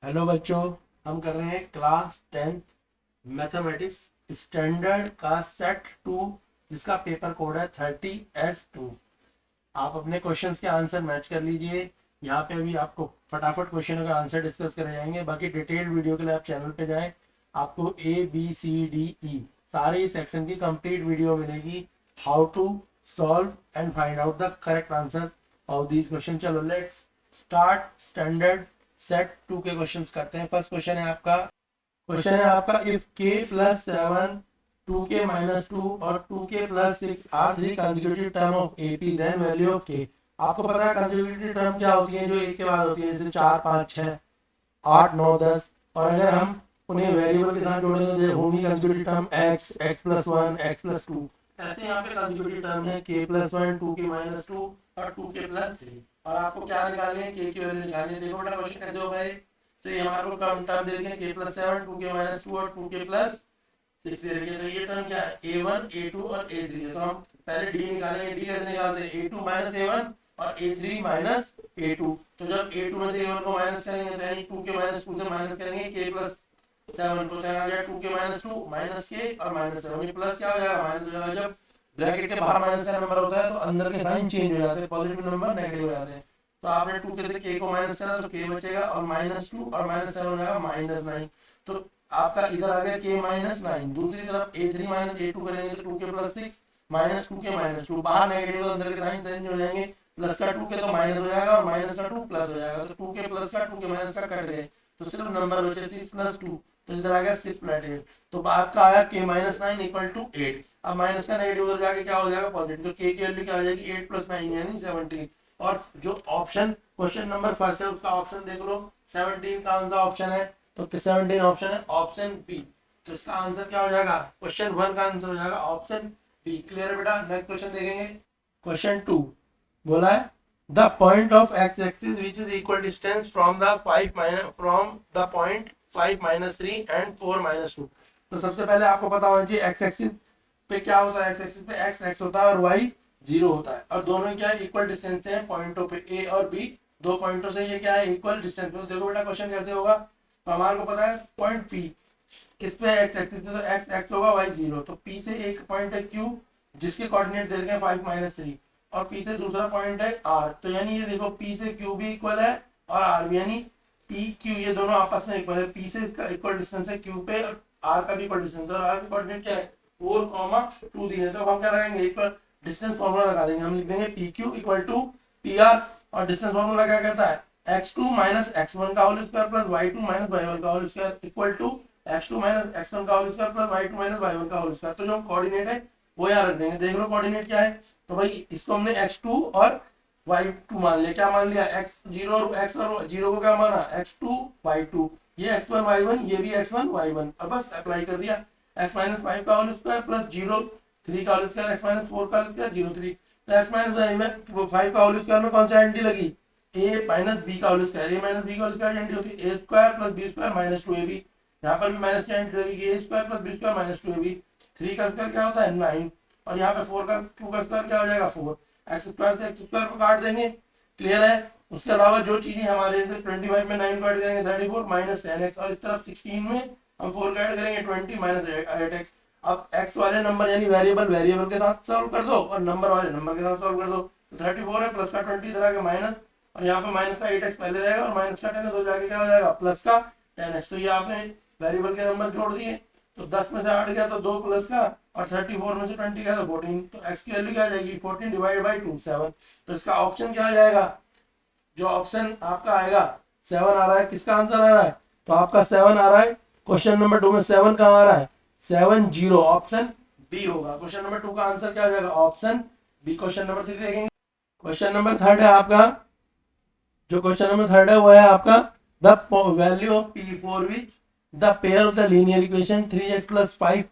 Hello बच्चों, हम कर रहे हैं क्लास 10 मैथमेटिक्स स्टैंडर्ड का सेट 2 जिसका पेपर कोड है 30S2। आप अपने क्वेश्चंस के आंसर मैच कर लीजिए। यहाँ पे अभी आपको फटाफट क्वेश्चनों का आंसर डिस्कस करे जाएंगे। बाकी डिटेल्ड वीडियो के लिए आप चैनल पे जाएं, आपको ABCDE सारे सेक्शन की कंप्लीट वीडियो मिलेगी। How to solve and find out the correct answer of these question. चलो लेट्स स्टार्ट स्टैंडर्ड सेट 2 के क्वेश्चंस करते हैं। फर्स्ट क्वेश्चन है आपका if k plus 7 2k minus 2 और 2k plus 6 are three consecutive term of AP then value of k। आपको पता है कंसेक्यूटिव टर्म क्या होती है, जो एक के बाद होती है, जैसे 4 5 6 8 9 10। और अगर हम उन्हें वेरिएबल के साथ जोड़ेंगे तो होंगी consecutive term x x plus 1 x plus 2। ऐसे यहाँ पे कंसेक्यूटिव टर्म है k प्लस 1 2k माइनस 2 और 2k प्लस 3। और आपको क्या निकालनी है, k की वैल्यू निकालनी है। देखो बेटा क्वेश्चन कैसे होगा ये। तो ये हमारे को टर्म टर्म दे रखे k प्लस 7 2k माइनस 2 और 2k प्लस 6 दे रखे। तो ये टर्म क्या है, a1 a2 और a3 है। तो हम पहले d निकालेंगे। d कैसे निकालते हैं, a2 माइनस a1 और a3 माइनस a2। तो जब a2 में से a1 को माइनस करेंगे तो यानी 2 के माइनस 2 से माइनस करेंगे k प्लस 7 को, तो आ गया 2 के माइनस 2 माइनस k और माइनस 7। ये प्लस क्या हो जाएगा, माइनस हो जाएगा। जब ब्रैकेट के बाहर माइनस का नंबर होता है तो अंदर के साइन चेंज हो जाते हैं, पॉजिटिव नंबर नेगेटिव हो जाते हैं। तो आपने 2 के से k को माइनस करा तो k बचेगा और माइनस 2 और माइनस 7 हो जाएगा माइनस 9। तो आपका इधर आ गया k माइनस 9। दूसरी तरफ a3 माइनस a2 करेंगे तो 2k plus 6 minus 2k minus 2, बाहर नेगेटिव अंदर के साइन चेंज हो जाएंगे। प्लस का 2k तो माइनस हो जाएगा और माइनस का 2 प्लस हो जाएगा। तो 2k प्लस का 2k माइनस का कट गए तो सिर्फ नंबर बचे 6 प्लस 2। तो इधर आ गया 6 प्लस 8। तो आपका आया k माइनस 9 इक्वल टू 8। अब माइनस का नेगेटिव उधर जाके क्या हो जाएगा, पॉजिटिव। तो k की वैल्यू क्या हो जाएगी, 8 प्लस 9 यानी 17। और जो ऑप्शन क्वेश्चन नंबर फर्स्ट है उसका ऑप्शन देख लो, 17 कौन सा ऑप्शन है। तो 17 ऑप्शन है ऑप्शन बी। तो इसका आंसर क्या हो जाएगा, क्वेश्चन 1 का आंसर हो जाएगा ऑप्शन बी। क्लियर है बेटा। नेक्स्ट क्वेश्चन देखेंगे। क्वेश्चन 2 बोला है the point of x axis which is equal distance from the 5 minus from the point 5 minus 3 and 4 minus 2। तो सबसे पहले आपको पता होना चाहिए एक्स एक्सिस पे क्या होता है। एक्स एक्सिस पे एक्स एक्स होता है और वाई 0 होता है। और दोनों क्या है, इक्वल डिस्टेंस है पॉइंटों पे ए और बी। दो पॉइंटों से ये क्या है, इक्वल डिस्टेंस पे। देखो बेटा क्वेश्चन कैसे होगा। तो हमारे को पता है पॉइंट पी किस पे एक्स एक्सिस पे, तो एक्स एक्स होगा वाई 0। तो पी से एक पॉइंट है क्यू जिसके कोऑर्डिनेट दे रखे हैं 5 माइनस 3 और पी से दूसरा पॉइंट है आर। तो यानी ये देखो पी से क्यू भी इक्वल है और आर भी, यानी पी क्यू ये दोनों आपस में इक्वल है। पी से इसका इक्वल डिस्टेंस है क्यू पे और आर का भी इक्वल डिस्टेंस है। और आर का कोऑर्डिनेट क्या है, 4, 2 दिए हैं। तो हम क्या लगाएंगे, इक्वल डिस्टेंस फॉर्मूला लगा देंगे। हम लिख देंगे P Q equal to P R. और डिस्टेंस फॉर्मूला क्या कहता है, x2 माइनस x1 का whole square plus y2 minus y1 का whole square equal to x2 minus x1 का whole square plus y2 minus y1 का होल स्क्वायर। तो जो कोऑर्डिनेट है वो यहाँ रख देंगे। देख लो कोऑर्डिनेट क्या है। तो भाई इसको हमने x2 और y2 मान लिया। क्या मान लिया, x0 और x और 0 को क्या माना, x2 y2। ये x1 y1 ये भी x1 y1। अब बस अप्लाई कर दिया। x माइनस 5 का होल स्क्वायर प्लस 0 3 का होल स्क्वायर x माइनस 4 का होल स्क्वायर 0 3। तो x माइनस 5 का होल स्क्वायर में कौन सा आइडेंटिटी लगी, a माइनस बी का whole square. a minus B का होल स्क्वायर आइडेंटिटी होती है a square plus B square minus 2ab। यहाँ पर भी माइनस की आइडेंटिटी लगेगी a square plus B square minus 2ab। 3 का स्क्वायर क्या होता है 9 और यहाँ पे 4 का 2 का स्क्वायर क्या हो जाएगा 4। एक्स स्क्वायर से एक्स स्क्वायर को काट देंगे। क्लियर है। उसके अलावा जो चीजें हमारे से 25 में 9 को ऐड करेंगे 34 माइनस 10x और इस तरफ 16 में हम 4 का ऐड करेंगे 20 माइनस 8x। अब x वाले नंबर यानी वेरिएबल के साथ सॉल्व कर दो और नंबर वाले नंबर के साथ सॉल्व कर दो। तो 34 है प्लस का 20 इधर आके माइनस और यहाँ पे माइनस का 8x पहले रहेगा और माइनस का 10 तो जाके क्या हो जाएगा प्लस का 10x। तो ये आपने वेरिएबल के नंबर जोड़ दिए। तो 10 में से 8 गया तो 2 प्लस का और 34 में से 20 गया तो 14। तो x की वैल्यू क्या आ जाएगी 14 डिवाइड बाई 2 7। तो इसका ऑप्शन क्या आ जाएगा, जो ऑप्शन आपका आएगा 7 आ रहा है। किसका आंसर आ रहा है, तो आपका 7 आ रहा है। क्वेश्चन नंबर 2 में 7 कहाँ आ रहा है, 7 0 ऑप्शन बी होगा। क्वेश्चन नंबर 2 का आंसर क्या हो जाएगा, ऑप्शन बी। क्वेश्चन नंबर 3 देखेंगे। क्वेश्चन नंबर 3 है आपका, जो क्वेश्चन नंबर 3 है वो है आपका the value of P for which the pair of the linear equation 3x plus 5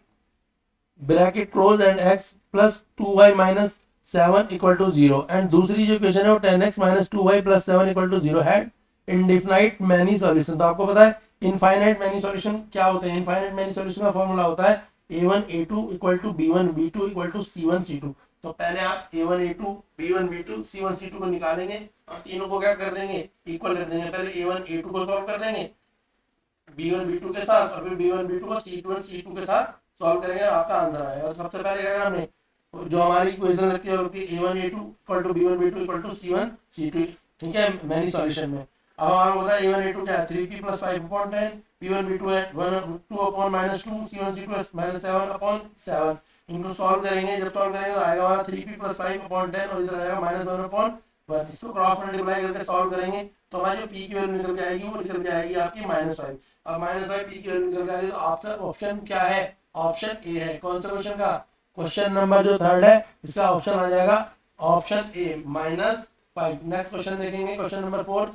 bracket close and x plus 2y minus 7 equal to 0 and दूसरी जो इक्वेशन है वो 10x minus 2y plus 7 equal to 0 है इनडिफिनाइट many solution. तो आपको पता है infinite many solution क्या होते हैं। इनफाइनाइट मैनी सॉल्यूशन का फॉर्मूला होता है a1 a2 equal to b1 b2 equal to c1 c2। तो पहले आप a1 a2 b1 b2 c1 c2 को निकालेंगे और तीनों को क्या कर देंगे, इक्वल कर देंगे। पहले a1 a2 को सॉल्व कर देंगे B1 B2 के साथ और फिर B1 B2 को C1 C2 के साथ सॉल्व करेंगे और आपका आंसर आएगा। और सबसे पहले क्या हमने जो हमारी इक्वेशन रहती है होती है A1 A2 equal to B1 B2 equal to C1 C2, ठीक है, मैनी सॉल्यूशन में। अब हमारा होता है A1 A2 क्या है 3p प्लस 5/10, B1 B2 है 2/-2, C1 C2 है -7/7। इनको सॉल्व करेंगे, जब सॉल्व करेंगे तो आएगा हमारा 3p प्लस 5/10 और इधर आएगा -1/1। इसको क्रॉस मल्टीप्लाई करके सॉल्व करेंगे तो हमारी जो p की वैल्यू निकल के आएगी वो निकल के आएगी आपकी -5। अब -5 p की वैल्यू निकल के आएगी तो आपका ऑप्शन क्या है, ऑप्शन ए है। कौन सा क्वेश्चन का, क्वेश्चन नंबर जो थर्ड है इसका ऑप्शन आ जाएगा ऑप्शन ए -5। नेक्स्ट क्वेश्चन देखेंगे क्वेश्चन नंबर 4।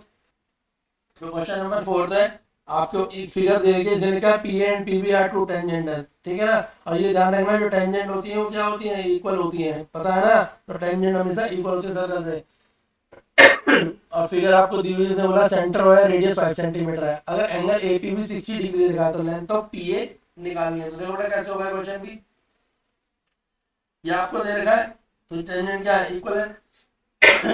तो क्वेश्चन नंबर 4 है, आपको एक फिगर दे रही है जिनका P and P B are two tangent है, ठीक है ना। और ये ध्यान रखना जो टेंजेंट होती है वो क्या होती है, इक्वल होती है, पता है ना। तो टेंजेंट हमेशा इक्वल होती है सर्कल से। और फिगर आपको दी हुई जैसे बोला सेंटर हो है, रेडियस 5 सेंटीमीटर है। अगर एंगल एपीबी 60 डिग्री दिखा तो लेंथ ऑफ पीए निकालनी है। तो देखो बेटा कैसे होगा क्वेश्चन भी, ये आपको दे रखा है तो टेंजेंट क्या है, इक्वल है।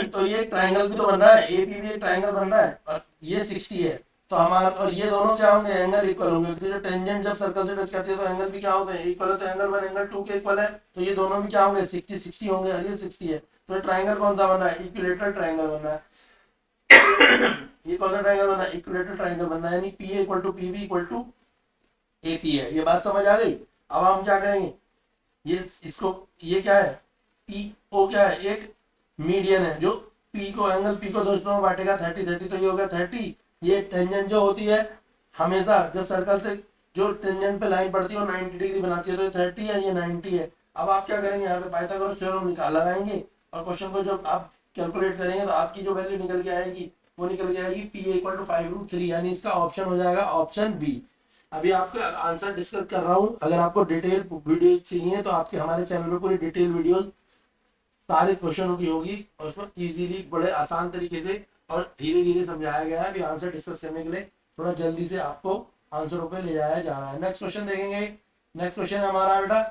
तो ये ट्रायंगल भी तो बन रहा है, एपीबी एक ट्रायंगल बन रहा है और ये 60 है। तो हमारा और ये दोनों क्या होंगे, एंगल इक्वल होंगे, क्योंकि जो टेंजेंट जब सर्कल से टच करती है तो एंगल भी क्या होते हैं, इक्वल है। तो एंगल 1 एंगल 2 के इक्वल है, तो ये दोनों भी क्या होंगे 60 60 होंगे और ये 60 है। तो ट्रायंगल कौन सा बन रहा है, इक्विलेटरल ट्रायंगल बन रहा है। ये कौन सा ट्रायंगल बन रहा है, इक्विलेटरल ट्रायंगल बन रहा है, यानी P equal to PB equal to AP है। ये बात समझ आ गई। अब हम क्या करेंगे, ये इसको, ये क्या है पी ओ क्या है, एक मीडियन है जो पी को, एंगल पी को दोस्तों में बांटेगा 30 30, तो ये हो गया 30। ये टेंजेंट जो होती है हमेशा जब सर्कल से जो टेंजेंट पे लाइन पड़ती है वो 90 डिग्री बनाती है, तो ये 30 है ये 90 है। अब आप क्या करेंगे, यहाँ पे पाइथागोरस थ्योरम निकाल लगाएंगे और क्वेश्चन को जब आप कैलकुलेट करेंगे तो आपकी जो वैल्यू निकल के आएगी वो निकल के आएगी पी इक्वल टू 5√3, यानी इसका ऑप्शन हो जाएगा ऑप्शन बी। अभी आपको आंसर डिस्कस कर रहा हूँ। अगर आपको डिटेल वीडियोस चाहिए तो आपके हमारे चैनल पे पूरी डिटेल वीडियोस सारे क्वेश्चनों की होगी और उसमें इजीली बड़े आसान तरीके से और धीरे धीरे समझाया गया है। अभी आंसर डिस्कस करने के लिए थोड़ा जल्दी से आपको आंसरों पे ले जाया जा रहा है। नेक्स्ट क्वेश्चन देखेंगे। नेक्स्ट क्वेश्चन हमारा बेटा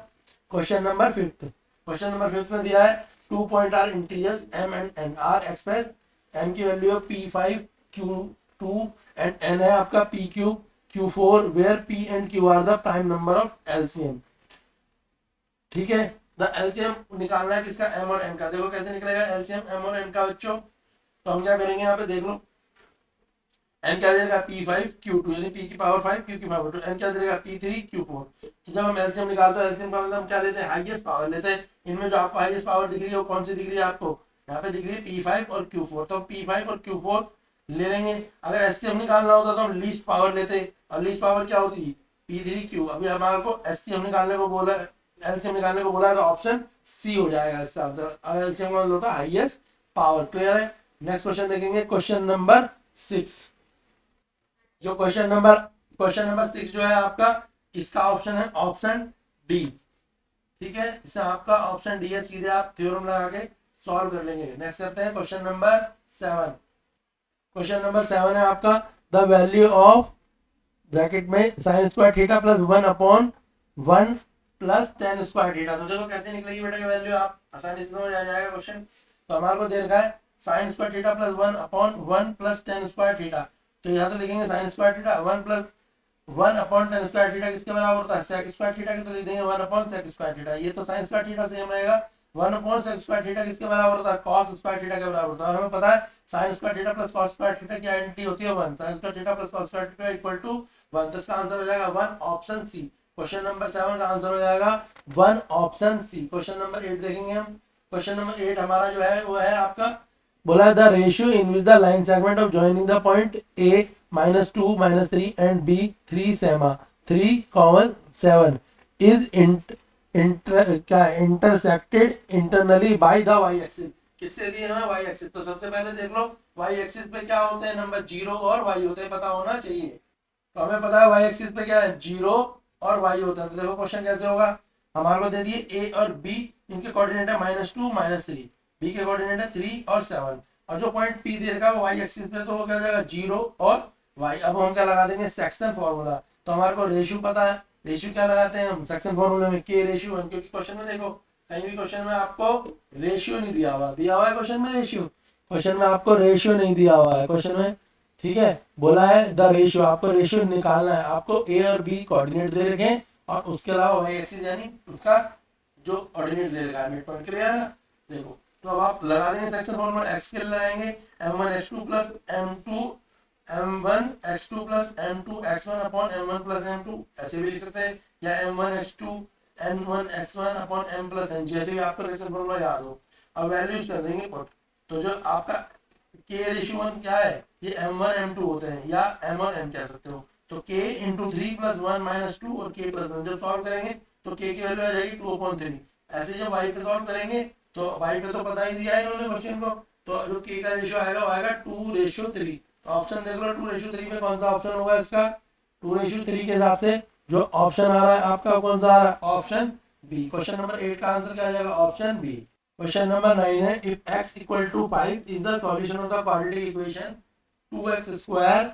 क्वेश्चन नंबर 5। क्वेश्चन नंबर 5 में दिया है 2 point are integers m and n are express m की value p5 q2 and n है आपका pq q4 where p and q are the prime number of LCM, ठीक है। द एलसीएम निकालना है किसका, m और n का। देखो कैसे निकलेगा एलसीएम m और n का बच्चों। तो हम क्या करेंगे, यहाँ पे देख लो n क्या देगा p5 q2 यानी p की पावर 5 q की पावर 2, n क्या देगा p3 q4। तो जब हम एलसीएम निकालते हैं एलसीएम का मतलब हम क्या लेते हैं, हाईएस्ट पावर लेते हैं। इनमें जो आपको हाईएस्ट पावर दिख रही है वो कौन सी दिख रही है आपको, यहाँ पे दिख रही है p5 और q4। तो हम p5 और q4 ले लेंगे। अगर एचसीएम निकालना होता तो हम लीस्ट पावर लेते और लीस्ट पावर क्या होती है p3q। अभी हमारे को एचसीएम निकालने को बोला, एलसीएम निकालने को बोला है तो ऑप्शन सी हो जाएगा इसका आंसर। अगर एलसीएम का मतलब होता है हाईएस्ट पावर। क्लियर है। नेक्स्ट क्वेश्चन देखेंगे क्वेश्चन नंबर 6। जो क्वेश्चन नंबर 6 जो है आपका, इसका ऑप्शन है ऑप्शन डी, ठीक है। इससे आपका ऑप्शन डी है, सीधे आप थ्योरम लगा के सॉल्व कर लेंगे। नेक्स्ट करते हैं क्वेश्चन नंबर 7। क्वेश्चन नंबर 7 है आपका द वैल्यू ऑफ ब्रैकेट में sin square theta plus 1/1 plus tan square theta. तो देखो कैसे निकलेगी बेटा ये वैल्यू, आप आसानी से समझ आ जाएगा क्वेश्चन। तो हमारे को दे रखा है sin square theta plus 1/1 plus tan square theta. तो यहाँ तो लिखेंगे sin square theta 1/tan square theta किसके बराबर होता है, sec स्क्वायर थीटा की। तो लिख देंगे 1/sec स्क्वायर थीटा। ये तो sin स्क्वायर थीटा सेम रहेगा। 1/sec स्क्वायर थीटा किसके बराबर होता है, cos स्क्वायर थीटा के बराबर होता है। और हमें पता है sin square theta plus cos square theta की आइडेंटिटी होती है 1। sin square theta plus cos square theta equal to 1। तो इसका आंसर हो जाएगा 1 ऑप्शन सी। क्वेश्चन नंबर 7 का आंसर हो जाएगा 1 ऑप्शन सी। क्वेश्चन नंबर 8 देखेंगे हम। क्वेश्चन नंबर 8 हमारा जो है वो है आपका, बोला है the ratio in which the line segment of joining the point A -2 -3 and B 3 सेमा 3,7 इज क्या intersected internally by the Y axis. किससे दिए हैं वाई एक्सिस। तो सबसे पहले देख लो वाई एक्सिस पे क्या होते हैं, नंबर 0 और वाई होते हैं, पता होना चाहिए। तो हमें पता है वाई एक्सिस पे क्या है 0 और वाई होता है। तो देखो क्वेश्चन कैसे होगा, हमारे को दे दिए ए और बी, इनके कोऑर्डिनेट है -2 -3, बी के कोऑर्डिनेट है 3 और 7, और जो पॉइंट पी दे रखा है वो वाई एक्सिस पे, तो वो क्या जाएगा 0 और वाई। अब हम क्या लगा देंगे सेक्शन फॉर्मूला। तो हमारे को रेशियो पता है, रेशियो क्या लगाते हैं हम सेक्शन फॉर्मूला में k रेशियो 1, क्योंकि क्वेश्चन में देखो कहीं भी क्वेश्चन में आपको रेशियो नहीं दिया हुआ है क्वेश्चन में रेशियो, क्वेश्चन में आपको रेशियो नहीं दिया हुआ है क्वेश्चन में। ठीक है, बोला है द रेशियो, आपको रेशियो निकालना है, आपको ए और बी कोऑर्डिनेट दे रखे हैं और उसके अलावा वाई एक्सिस यानी उसका जो ऑर्डिनेट दे रखा है मिड पॉइंट, क्लियर है ना। देखो तो अब आप लगा देंगे सेक्शन फॉर्मूला, एक्स के लिए लगाएंगे m1 x2 plus m2 m1 x2 plus m2 x1 upon m1 plus m2, ऐसे भी लिख सकते हैं, या m1 x2 n1 x1 upon m plus n, जैसे भी आपको सेक्शन फॉर्मूला याद हो। अब वैल्यूज कर देंगे पुट, तो जो आपका के रेशियो 1 क्या है, ये m1 m2 होते हैं या m और m कह सकते हो, तो k इंटू 3 प्लस 1 माइनस 2 और k प्लस 1, जब सॉल्व करेंगे तो k की वैल्यू आ जाएगी 2/3। ऐसे जब y पे सॉल्व करेंगे तो y पे तो पता ही दिया है इन्होंने क्वेश्चन को, तो जो k का रेशियो आएगा वो आएगा 2:3। तो ऑप्शन देख लो 2:3 में कौन सा ऑप्शन होगा इसका, 2:3 के हिसाब से जो ऑप्शन आ रहा है आपका कौन सा आ रहा है, ऑप्शन बी। क्वेश्चन नंबर 8 का आंसर क्या आ जाएगा, ऑप्शन बी। क्वेश्चन नंबर 9 है, if x equal to 5 is the solution of the quadratic equation 2x square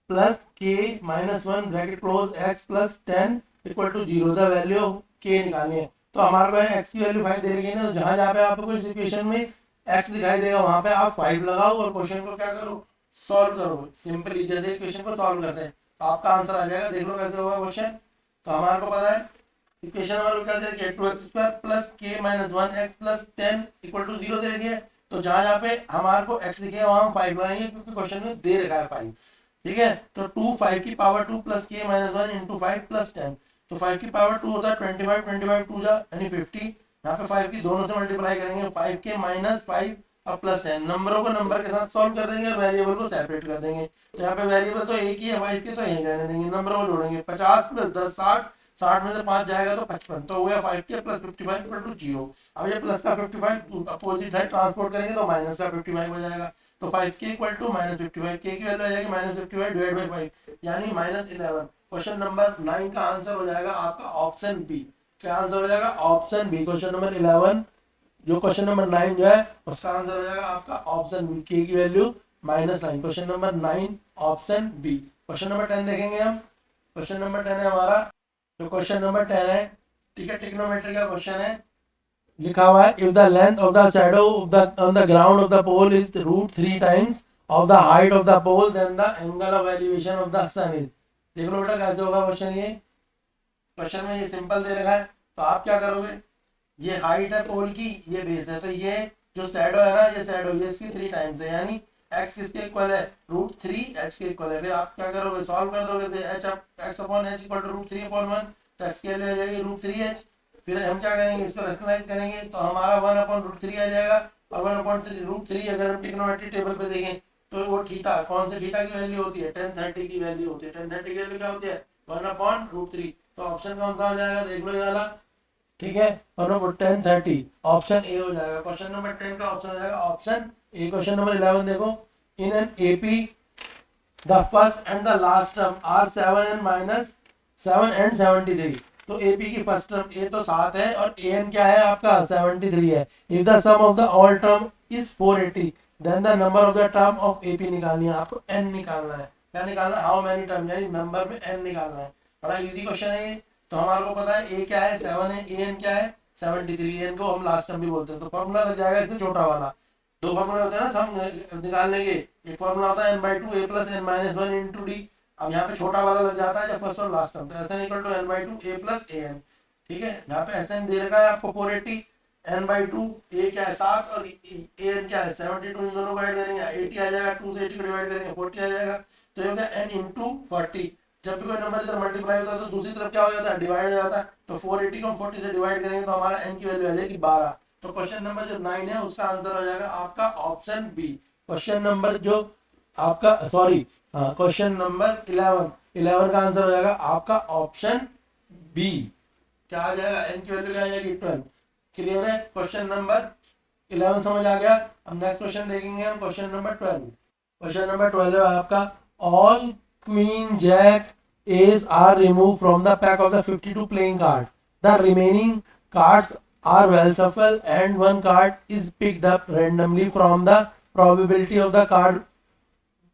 plus k minus 1 bracket close x plus 10 equal to 0, the value of k निकालनी है। तो हमारे पास x की value 5 दे रखी है ना, तो जहां जहां पे आपको इस इक्वेशन में x दिखाई देगा वहां पे आप 5 लगाओ और क्वेश्चन को क्या करो, सॉल्व करो सिंपली, जैसे इक्वेशन को सॉल्व करते हैं तो आपका आंसर आ जाएगा। देख लो कैसे होगा क्वेश्चन। तो हमारे को पता है इक्वेशन वालों क्या दे रखी है, 2x square plus k minus 1x plus 10 equal to 0 दे रखी है। तो जहां जहां पे हमारे को x दिखेगा वहां हम 5 लगाएंगे क्योंकि क्वेश्चन में दे रखा है 5, ठीक है। तो 2 5 की power 2 plus k minus 1 into 5 plus 10, तो 5 की पावर 2 होता है 25, 25 2 जा यानी 50, यहाँ पे 5 की दोनों से मल्टीप्लाई करेंगे, 5k माइनस 5 और प्लस 10, नंबरों को नंबर के साथ सॉल्व कर देंगे और वेरिएबल को सेपरेट कर देंगे। तो यहाँ पे वेरिएबल तो एक ही है 5 के, तो यही रहने देंगे, नंबरों को जोड़ेंगे, 50 प्लस 10 60, 60 में से 5 जाएगा तो 55, तो हो गया 5k प्लस 55 इक्वल टू 0। अब ये प्लस का 55 अपोजिट साइड ट्रांसपोर्ट करेंगे तो माइनस का 55 हो जाएगा, तो 5k equal to minus 55, k की वैल्यू आ जाएगी माइनस 55 डिवाइड बाई 5 यानी माइनस 11। क्वेश्चन नंबर 9 का आंसर हो जाएगा आपका ऑप्शन बी। क्या आंसर हो जाएगा, ऑप्शन बी। क्वेश्चन नंबर 11 जो क्वेश्चन नंबर 9 जो है उसका आंसर हो जाएगा आपका ऑप्शन बी, के की value -9। Question number 9 option B. Question number 10 देखेंगे हम। क्वेश्चन नंबर 10 है हमारा, जो क्वेश्चन नंबर 10 है, ठीक है, ट्रिग्नोमेट्री का क्वेश्चन है। लिखा हुआ है if the length of the shadow on the ground of the pole is √3 times of the height of the pole then the angle of elevation of the sun is. देख लो बेटा कैसे होगा क्वेश्चन। ये क्वेश्चन में ये simple they रखा है, तो आप क्या करोगे, ये हाइट है पोल की, ये बेस है, तो ये जो शैडो है ना, ये शैडो ये इसकी 3 टाइम्स है, यानी x किसके इक्वल है, √3 h के इक्वल है। फिर आप क्या करोगे, सॉल्व कर दोगे, तो x upon h equal to √3/1, तो x की वैल्यू आ जाएगी √3h। फिर हम क्या करेंगे, इसको रेशनलाइज करेंगे तो हमारा 1/√3 आ जाएगा, और 1/√3 अगर हम ट्रिग्नोमेट्री टेबल पे देखें तो वो थीटा, कौन से थीटा की वैल्यू होती है, tan 30 की वैल्यू होती है। tan 30 की वैल्यू क्या होती है, 1/√3। तो ऑप्शन कौन सा हो जाएगा, देख लो ये वाला, ठीक है, 1/10 ऑप्शन ए हो जाएगा। क्वेश्चन नंबर 10 का ऑप्शन हो जाएगा ऑप्शन ए। क्वेश्चन नंबर 11 देखो, in an AP the first and the last term are 7 and 73। तो एपी की फर्स्ट टर्म ए तो 7 है और ए एन क्या है आपका 73 है। If the sum of the all term is 480 then the number of the term of AP निकालनी है। आपको एन निकालना है, क्या निकालना है, हाउ मेनी टर्म, यानी नंबर में एन निकालना है। बड़ा इजी क्वेश्चन है ये। तो हमारे को पता है ए क्या है 7 है, ए एन क्या है 73, एन को हम लास्ट टर्म भी बोलते हैं। तो फॉर्मूला लग जाएगा इसमें छोटा वाला, दो फॉर्मूला होते हैं ना सम निकालने के, एक फॉर्मूला होता है n/2 a + n-1 * d। अब यहाँ पे छोटा वाला लग जाता है जब फर्स्ट और लास्ट टर्म, तो Sn = n/2 a + an, ठीक है। यहाँ पे Sn दे रखा है आपको 480, n/2 a क्या है 7 और an क्या है 72, इन दोनों को ऐड करेंगे 80 आ जाएगा, 2 से 80 को डिवाइड करेंगे 40 आ जाएगा। तो ये हो गया n × 40। जब भी कोई नंबर इधर मल्टीप्लाई होता है तो दूसरी तरफ क्या हो जाता है, डिवाइड हो जाता है। तो 480 को हम 40 से डिवाइड करेंगे तो हमारा n की वैल्यू आ जाएगी 12। तो क्वेश्चन नंबर जो 9 है उसका आंसर हो जाएगा आपका ऑप्शन बी। क्वेश्चन नंबर जो आपका क्वेश्चन नंबर 11 का आंसर हो जाएगा आपका ऑप्शन बी। क्या आ जाएगा, n की वैल्यू क्या आ जाएगी 12। क्लियर है, क्वेश्चन नंबर 11 समझ आ गया। अब नेक्स्ट क्वेश्चन देखेंगे हम, क्वेश्चन नंबर 12। क्वेश्चन नंबर 12 है आपका, all queen jack ace are removed from the pack of the 52 playing card. The remaining cards are well shuffled and one card is picked up randomly from the probability of the card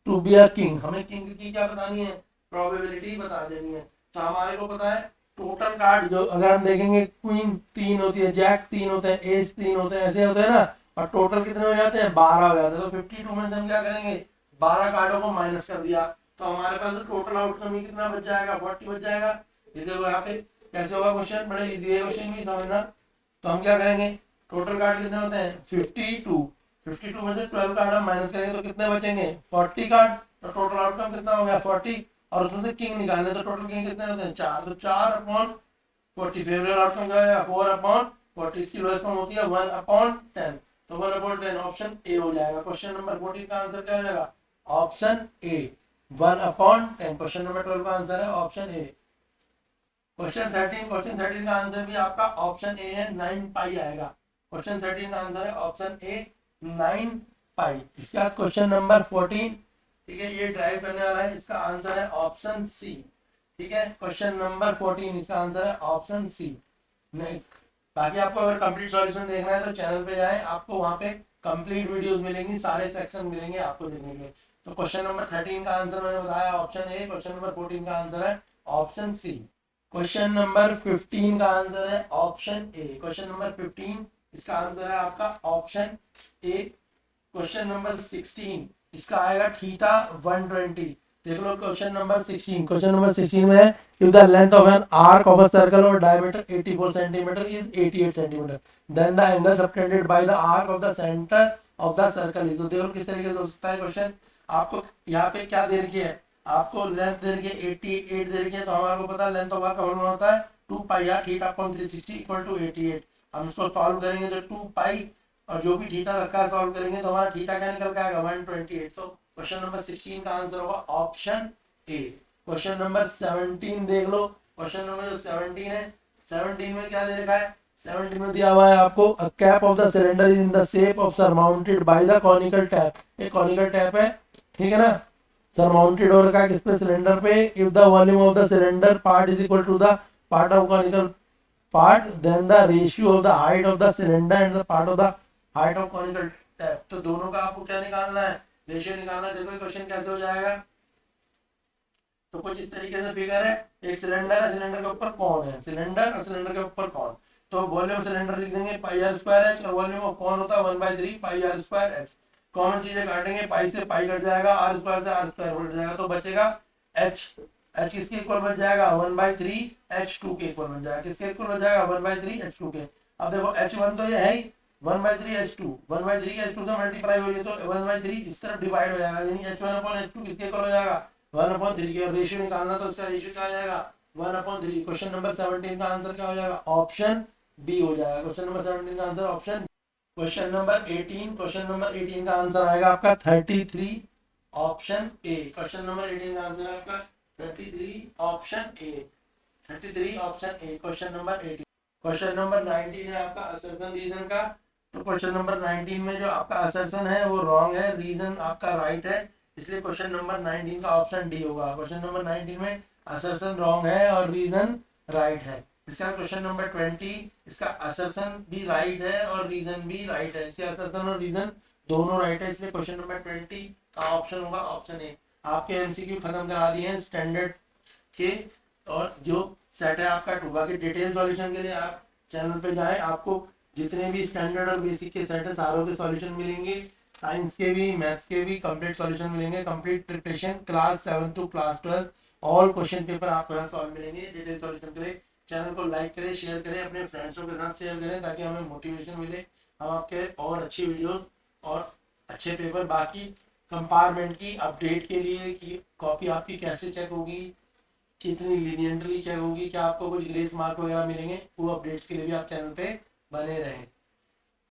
to be a king. हमें king की क्या बतानी है, probability बता देनी है। तो हमारे को पता है टोटल कार्ड जो अगर हम देखेंगे क्वीन 3 होती है, जैक 3 होते हैं, एस 3 होते हैं, ऐसे होते हैं ना, और टोटल कितने हो जाते हैं 12 हो जाते हैं। तो 52 में से हम क्या करेंगे 12 कार्डों को माइनस कर दिया तो हमारे पास तो टोटल आउटकम ही कितना बच जाएगा, 40 बच जाएगा। ये देखो यहाँ पे कैसे होगा क्वेश्चन, बड़ा इजी है क्वेश्चन भी समझना। तो हम क्या करेंगे, टोटल कार्ड कितने होते हैं 52, 52 में से 12 कार्ड हम माइनस करेंगे तो कितने बचेंगे 40 कार्ड, तो टोटल आउटकम कितना हो गया 40। और उसमें से किंग निकालने तो टोटल किंग कितने होते हैं 4, तो 4/40 फेवरेट आउटकम क्या है 4/40, इसकी लोएस्ट फॉर्म होती है 1/10, तो 1/10 ऑप्शन ए हो जाएगा। क्वेश्चन नंबर 14 का आंसर क्या हो जाएगा ऑप्शन ए 1/10। क्वेश्चन नंबर 12 का आंसर है ऑप्शन ए। क्वेश्चन 13 का आंसर भी आपका ऑप्शन ए है 9 पाई आएगा। क्वेश्चन 13 का आंसर है ऑप्शन ए 9 पाई। इसके बाद क्वेश्चन नंबर 14, ठीक है, ये ड्राइव करने वाला है, इसका आंसर है ऑप्शन सी। ठीक है, क्वेश्चन नंबर 14 इसका आंसर है ऑप्शन सी। नहीं, बाकी आपको अगर कंप्लीट सॉल्यूशन देखना है तो चैनल पे जाएं, आपको वहां पे कंप्लीट वीडियोस मिलेंगी, सारे सेक्शन मिलेंगे आपको देखने के लिए। तो क्वेश्चन नंबर 13 का आंसर मैंने बताया ऑप्शन ए, क्वेश्चन नंबर 14 का आंसर है ऑप्शन सी। क्वेश्चन नंबर 15 का आंसर है ऑप्शन ए। क्वेश्चन नंबर 15 इसका आंसर है आपका ऑप्शन ए। क्वेश्चन नंबर 16 इसका आएगा थीटा 120। देख लो क्वेश्चन नंबर 16। क्वेश्चन नंबर 16 में है if the length of an arc of a circle of diameter 84 centimeter is 88 centimeter then the angle subtended by the arc of the center of the circle is। तो देखो किस तरीके से हो सकता है क्वेश्चन। आपको यहाँ पे क्या दे रखी है, आपको लेंथ दे रखी है 88 दे रखी है, तो हमारे को पता है लेंथ ऑफ आर्क का फॉर्मूला होता है 2 पाई r थीटा अपॉन 360 इक्वल टू 88। हम इसको सॉल्व करेंगे तो 2 पाई और जो भी थीटा रखा है सॉल्व करेंगे तो हमारा थीटा क्या निकल के आएगा 128। तो क्वेश्चन नंबर 16 का आंसर होगा ऑप्शन ए। क्वेश्चन नंबर 17 देख लो। क्वेश्चन नंबर जो 17 है, 17 में क्या दे रखा है, 17 में दिया हुआ है आपको a cap of the cylinder is in the shape of surmounted by the conical tap. ये कॉनिकल टैप है, ठीक है ना, सरमाउंटेड हो रखा है किस पे सिलेंडर पे। If the volume of the cylinder part is equal to the part of conical part then the ratio of the height of the cylinder and the part of the height of conical tap. तो दोनों का आपको क्या निकालना है, ratio निकालना है। देखो क्वेश्चन कैसे हो जाएगा, तो कुछ इस तरीके से फिगर है, एक सिलेंडर है, सिलेंडर के ऊपर कौन है, सिलेंडर और सिलेंडर के ऊपर कौन, तो वॉल्यूम सिलेंडर लिख देंगे पाई आर स्क्वायर एच और वॉल्यूम ऑफ कौन होता है 1/3 पाई आर स्क्वायर एच। कॉमन चीजें काटेंगे, पाई से पाई कट जाएगा, आर स्क्वायर से आर स्क्वायर कट जाएगा, तो बचेगा एच। एच किसके इक्वल बच जाएगा 1/3 h2 के इक्वल बच जाएगा, किसके इक्वल बच जाएगा 1/3 h2 के। अब देखो h1 तो ये है ही 1/3 h2, 1/3 h2 से मल्टीप्लाई हो रही है तो 1/3 इस तरफ डिवाइड हो जाएगा, यानी h1/h2 किसके इक्वल हो जाएगा 1/3 के। रेशियो निकालना तो उसका रेशियो क्या हो जाएगा 1/3। क्वेश्चन नंबर 17 का आंसर क्या हो जाएगा ऑप्शन बी हो जाएगा। क्वेश्चन नंबर 17 का answer option. Question number 18, question number 18 का आंसर आएगा आपका 33 ऑप्शन ए। क्वेश्चन नंबर 18 का आंसर आपका 33 option A, 33 option A. Question number 18। Question number 19 है आपका असर्शन रीजन का। तो क्वेश्चन नंबर 19 में जो आपका असर्शन है वो रॉन्ग है, रीजन आपका राइट है, इसलिए क्वेश्चन नंबर 19 का ऑप्शन डी होगा। क्वेश्चन नंबर 19 में असर्शन रॉन्ग है और रीजन राइट है। इसका क्वेश्चन नंबर 20, इसका असर्शन भी राइट है और रीजन भी राइट है, इसके असर्शन और रीजन दोनों राइट है, इसलिए क्वेश्चन नंबर 20 का ऑप्शन होगा ऑप्शन ए। आपके एमसीक्यू खत्म करा दिए हैं स्टैंडर्ड के, और जो सेट है आपका टूबा के डिटेल सॉल्यूशन के लिए आप चैनल पे जाएं, आपको जितने भी स्टैंडर्ड और बेसिक के सेट है सारों के सॉल्यूशन मिलेंगे, साइंस के भी मैथ्स के भी कंप्लीट सॉल्यूशन मिलेंगे, complete preparation class 7 to class 12 all question paper आपको यहाँ सॉल्व मिलेंगे डिटेल सॉल्यूशन के लिए। चैनल को लाइक करें, शेयर करें, अपने फ्रेंड्सों के साथ शेयर करें ताकि हमें मोटिवेशन मिले, हम आपके और अच्छी वीडियोस और अच्छे पेपर बाकी कंपार्टमेंट की अपडेट के लिए कि कॉपी आपकी कैसे चेक होगी, कितनी लीनियंटली चेक होगी, क्या आपको कुछ ग्रेस मार्क वगैरह मिलेंगे, वो अपडेट्स के लिए भी आप चैनल पे बने रहें।